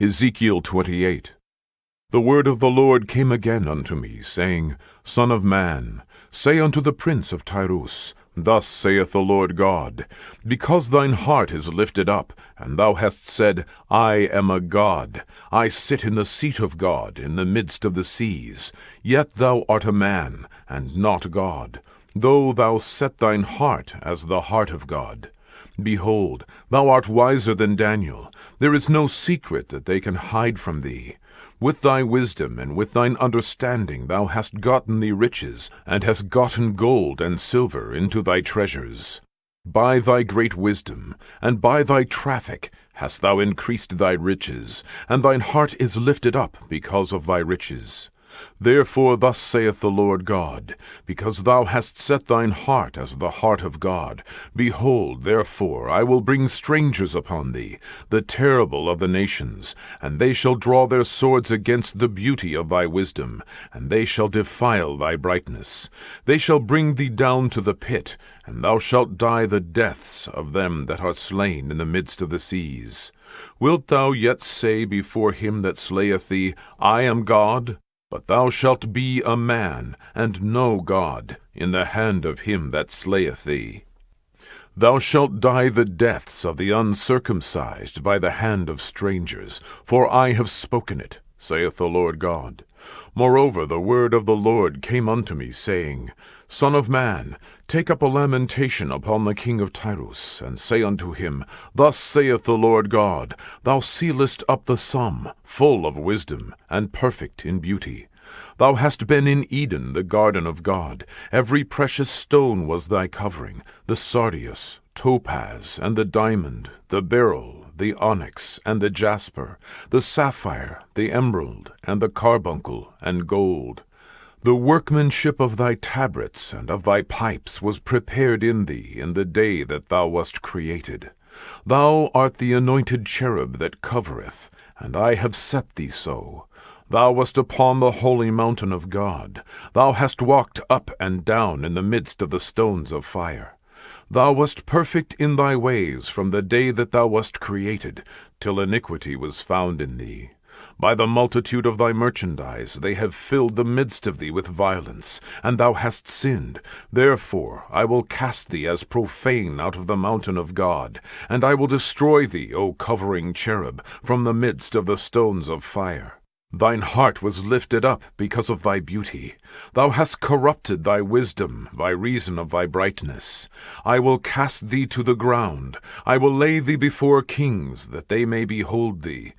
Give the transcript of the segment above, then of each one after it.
Ezekiel 28. The word of the Lord came again unto me, saying, Son of man, say unto the prince of Tyrus, Thus saith the Lord God, Because thine heart is lifted up, and thou hast said, I am a god, I sit in the seat of God in the midst of the seas, yet thou art a man, and not God, though thou set thine heart as the heart of God. Behold, thou art wiser than Daniel. There is no secret that they can hide from thee. With thy wisdom and with thine understanding thou hast gotten thee riches, and hast gotten gold and silver into thy treasures. By thy great wisdom, and by thy traffic, hast thou increased thy riches, and thine heart is lifted up because of thy riches. Therefore thus saith the Lord God, Because thou hast set thine heart as the heart of God, behold, therefore I will bring strangers upon thee, the terrible of the nations, and they shall draw their swords against the beauty of thy wisdom, and they shall defile thy brightness. They shall bring thee down to the pit, and thou shalt die the deaths of them that are slain in the midst of the seas. Wilt thou yet say before him that slayeth thee, I am God? But thou shalt be a man, and no God, in the hand of him that slayeth thee. Thou shalt die the deaths of the uncircumcised by the hand of strangers, for I have spoken it, saith the Lord God. Moreover the word of the Lord came unto me, saying, Son of man, take up a lamentation upon the king of Tyrus, and say unto him, Thus saith the Lord God, Thou sealest up the sum, full of wisdom, and perfect in beauty. Thou hast been in Eden, the garden of God. Every precious stone was thy covering, the sardius, topaz, and the diamond, the beryl, the onyx, and the jasper, the sapphire, the emerald, and the carbuncle, and gold. The workmanship of thy tabrets and of thy pipes was prepared in thee in the day that thou wast created. Thou art the anointed cherub that covereth, and I have set thee so. Thou wast upon the holy mountain of God. Thou hast walked up and down in the midst of the stones of fire. Thou wast perfect in thy ways from the day that thou wast created, till iniquity was found in thee. By the multitude of thy merchandise they have filled the midst of thee with violence, and thou hast sinned. Therefore I will cast thee as profane out of the mountain of God, and I will destroy thee, O covering cherub, from the midst of the stones of fire. Thine heart was lifted up because of thy beauty. Thou hast corrupted thy wisdom by reason of thy brightness. I will cast thee to the ground. I will lay thee before kings, that they may behold thee.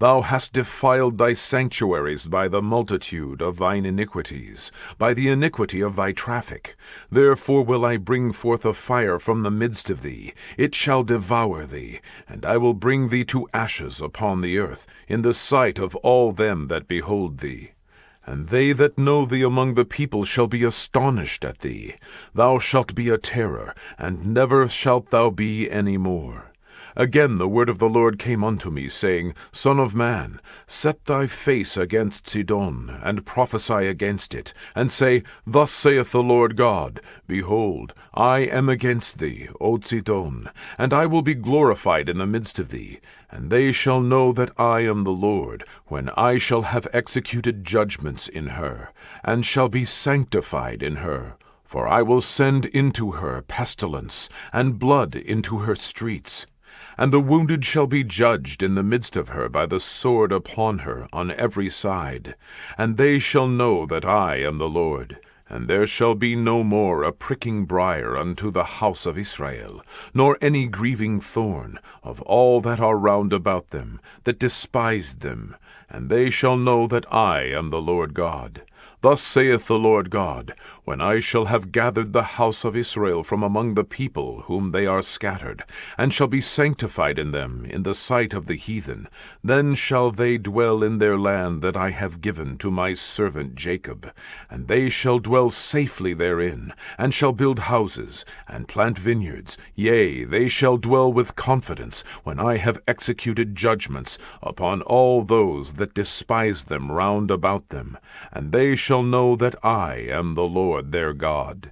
Thou hast defiled thy sanctuaries by the multitude of thine iniquities, by the iniquity of thy traffic. Therefore will I bring forth a fire from the midst of thee. It shall devour thee, and I will bring thee to ashes upon the earth, in the sight of all them that behold thee. And they that know thee among the people shall be astonished at thee. Thou shalt be a terror, and never shalt thou be any more. Again the word of the Lord came unto me, saying, Son of man, set thy face against Sidon, and prophesy against it, and say, Thus saith the Lord God, Behold, I am against thee, O Sidon, and I will be glorified in the midst of thee. And they shall know that I am the Lord, when I shall have executed judgments in her, and shall be sanctified in her. For I will send into her pestilence, and blood into her streets. And the wounded shall be judged in the midst of her by the sword upon her on every side. And they shall know that I am the Lord. And there shall be no more a pricking briar unto the house of Israel, nor any grieving thorn of all that are round about them, that despised them. And they shall know that I am the Lord God. Thus saith the Lord God, When I shall have gathered the house of Israel from among the people whom they are scattered, and shall be sanctified in them in the sight of the heathen, then shall they dwell in their land that I have given to my servant Jacob, and they shall dwell safely therein, and shall build houses, and plant vineyards, yea, they shall dwell with confidence, when I have executed judgments upon all those that despise them round about them, and they shall know that I am the Lord their God.